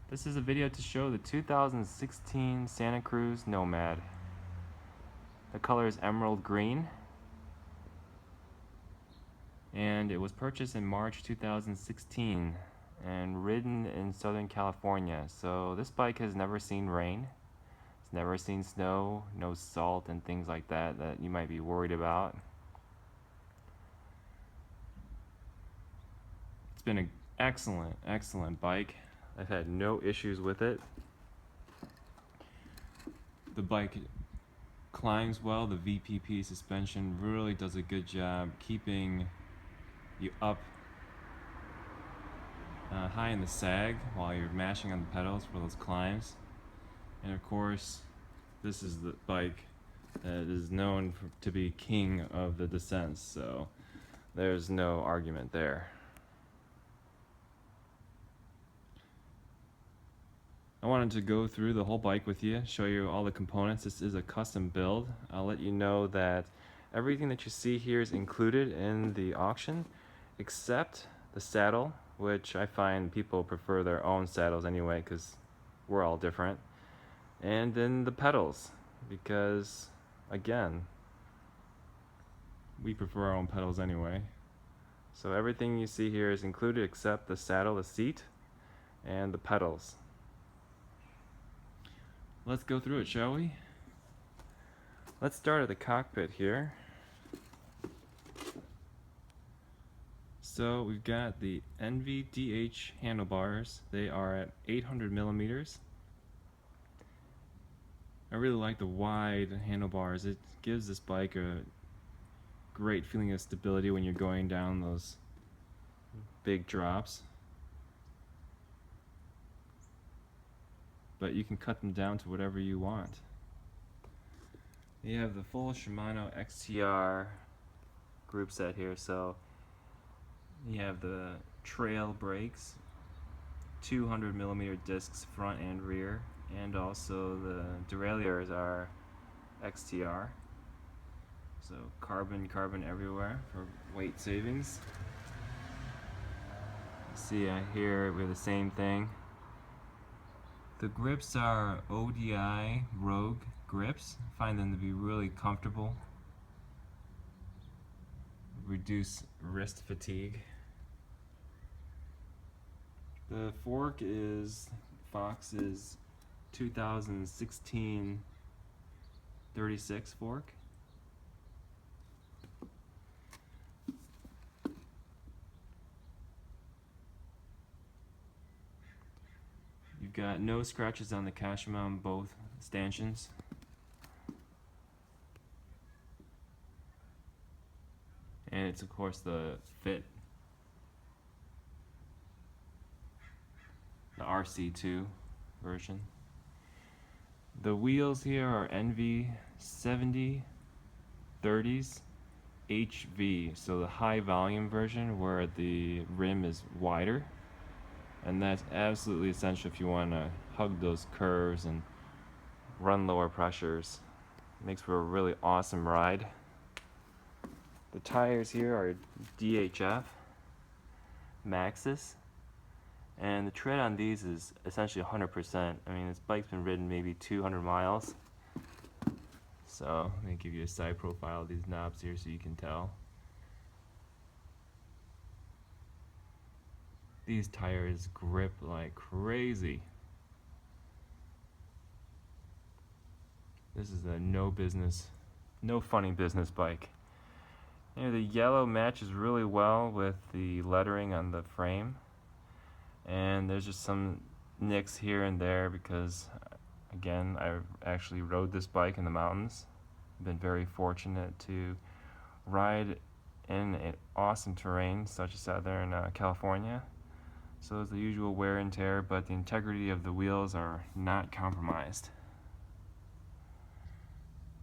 This is a video to show the 2016 Santa Cruz Nomad. The color is emerald green, and it was purchased in March 2016 and ridden in Southern California. So this bike has never seen rain, it's never seen snow, no salt and things like that you might be worried about. It's been an excellent bike. I've had no issues with it. The bike climbs well. The VPP suspension really does a good job keeping you up high in the sag while you're mashing on the pedals for those climbs. And of course, this is the bike that is known to be king of the descents, so there's no argument there. I wanted to go through the whole bike with you, show you all the components. This is a custom build. I'll let you know that everything that you see here is included in the auction, except the saddle, which I find people prefer their own saddles anyway because we're all different. And then the pedals, because again, we prefer our own pedals anyway. So everything you see here is included except the saddle, the seat, and the pedals. Let's go through it, shall we? Let's start at the cockpit here. So we've got the ENVE DH handlebars. They are at 800 millimeters. I really like the wide handlebars. It gives this bike a great feeling of stability when you're going down those big drops. But you can cut them down to whatever you want. You have the full Shimano XTR group set here, so you have the trail brakes, 200 millimeter discs front and rear, and also the derailleurs are XTR. So carbon everywhere for weight savings. See here we have the same thing. The grips are ODI Rogue grips. I find them to be really comfortable. Reduce wrist fatigue. The fork is Fox's 2016 36 fork. You've got no scratches on the cash mount, both stanchions. And it's of course the fit, the RC2 version. The wheels here are ENVE 70/30s HV, so the high volume version where the rim is wider. And that's absolutely essential if you want to hug those curves and run lower pressures. It makes for a really awesome ride. The tires here are DHF Maxxis, and the tread on these is essentially 100%. I mean, this bike's been ridden maybe 200 miles. So let me give you a side profile of these knobs here so you can tell. These tires grip like crazy. This is a no funny business bike. You know, the yellow matches really well with the lettering on the frame. And there's just some nicks here and there because, again, I actually rode this bike in the mountains. I've been very fortunate to ride in an awesome terrain such as Southern California. So it's the usual wear and tear, but the integrity of the wheels are not compromised.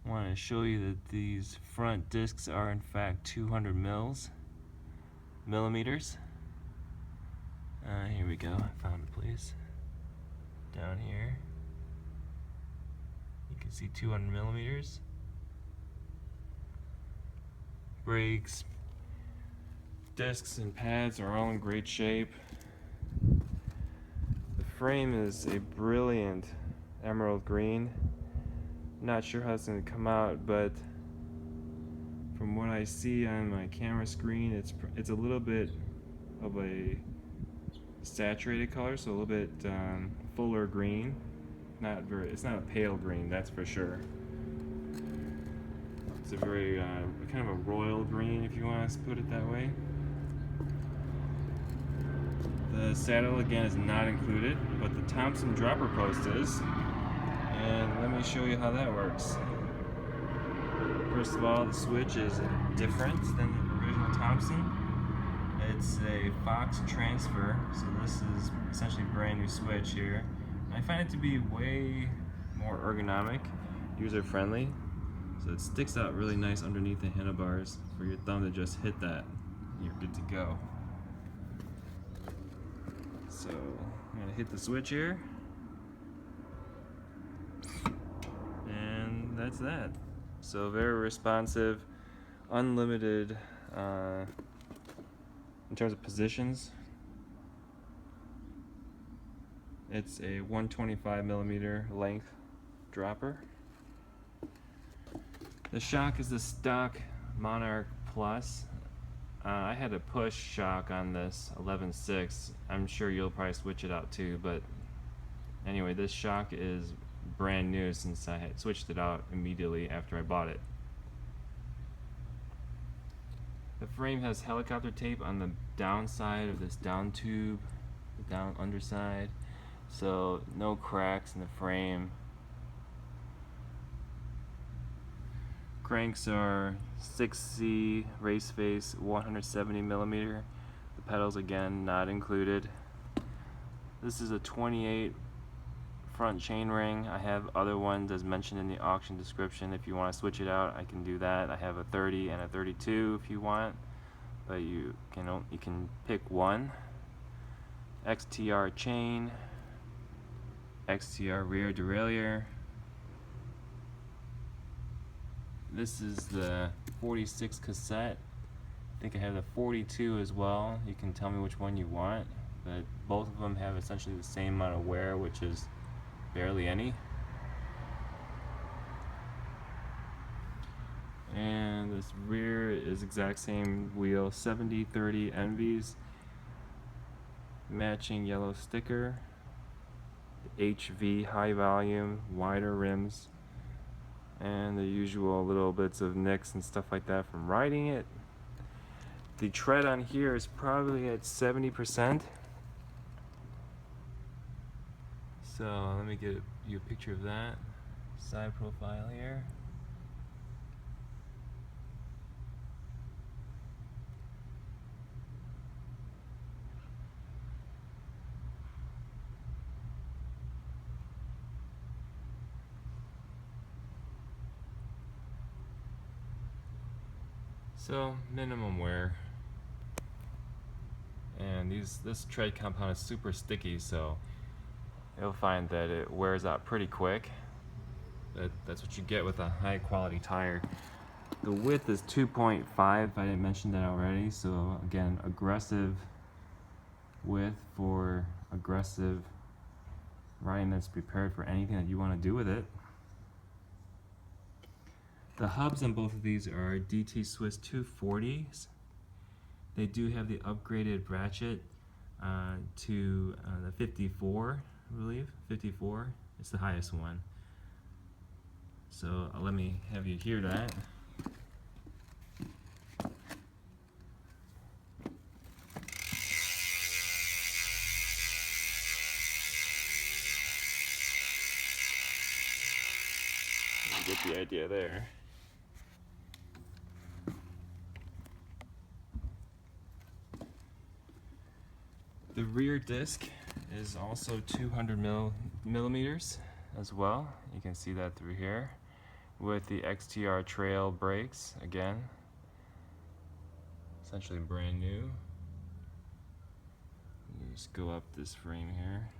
I want to show you that these front discs are in fact 200 millimeters. Here we go, I found a place. Down here. You can see 200 millimeters. Brakes, discs and pads are all in great shape. The frame is a brilliant emerald green. Not sure how it's going to come out, but from what I see on my camera screen, it's a little bit of a saturated color, so a little bit fuller green. It's not a pale green, that's for sure. It's a very kind of a royal green, if you want to put it that way. The saddle again is not included, but the Thompson dropper post is. And let me show you how that works. First of all, the switch is different than the original Thompson. It's a Fox transfer, so this is essentially a brand new switch here. And I find it to be way more ergonomic, user-friendly. So it sticks out really nice underneath the handlebars for your thumb to just hit that, and you're good to go. So I'm gonna hit the switch here, and that's that. So very responsive, unlimited in terms of positions. It's a 125mm length dropper. The shock is the stock Monarch Plus. I had a push shock on this 11.6. I'm sure you'll probably switch it out too, but anyway, this shock is brand new since I had switched it out immediately after I bought it. The frame has helicopter tape on the downside of this down tube, the down underside, so no cracks in the frame. Cranks are 6C race face 170mm. The pedals again not included. This is a 28 front chainring. I have other ones as mentioned in the auction description. If you want to switch it out, I can do that. I have a 30 and a 32 if you want, but you can pick one. XTR chain, XTR rear derailleur. This is the 46 cassette. I think I have the 42 as well. You can tell me which one you want, but both of them have essentially the same amount of wear, which is barely any. And this rear is exact same wheel, 70/30 ENVEs, matching yellow sticker, HV high volume, wider rims, and the usual little bits of nicks and stuff like that from riding it. The tread on here is probably at 70%. So let me get you a picture of that. Side profile here. So minimum wear, and this tread compound is super sticky, so you'll find that it wears out pretty quick. That's what you get with a high quality tire. The width is 2.5, I didn't mention that already, so again, aggressive width for aggressive riding that's prepared for anything that you want to do with it. The hubs on both of these are DT Swiss 240s. They do have the upgraded ratchet to the 54, I believe. 54, it's the highest one. So let me have you hear that. You get the idea there. The rear disc is also 200 millimeters as well. You can see that through here with the XTR trail brakes again. Essentially brand new. Just go up this frame here.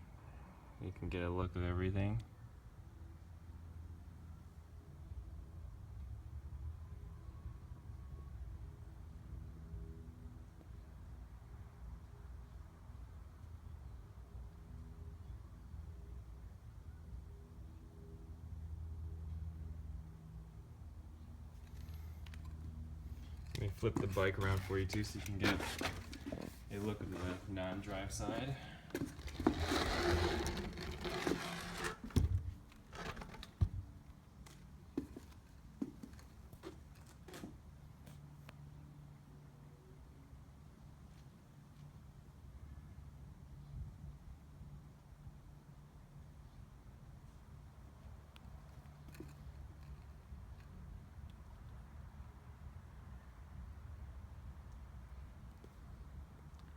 You can get a look at everything. flip the bike around for you too so you can get a look at the non-drive side.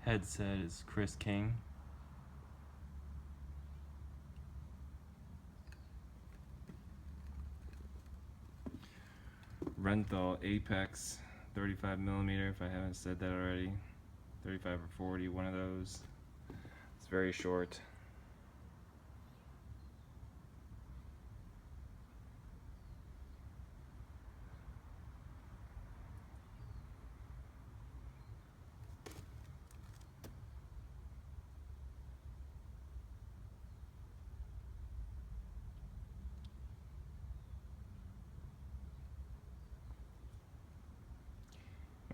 Headset is Chris King. Renthal Apex 35mm, if I haven't said that already. 35 or 40, one of those. It's very short.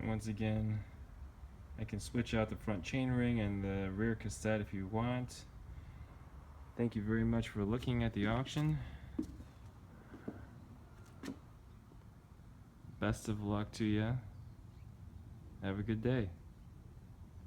And once again, I can switch out the front chainring and the rear cassette if you want. Thank you very much for looking at the auction. Best of luck to you. Have a good day.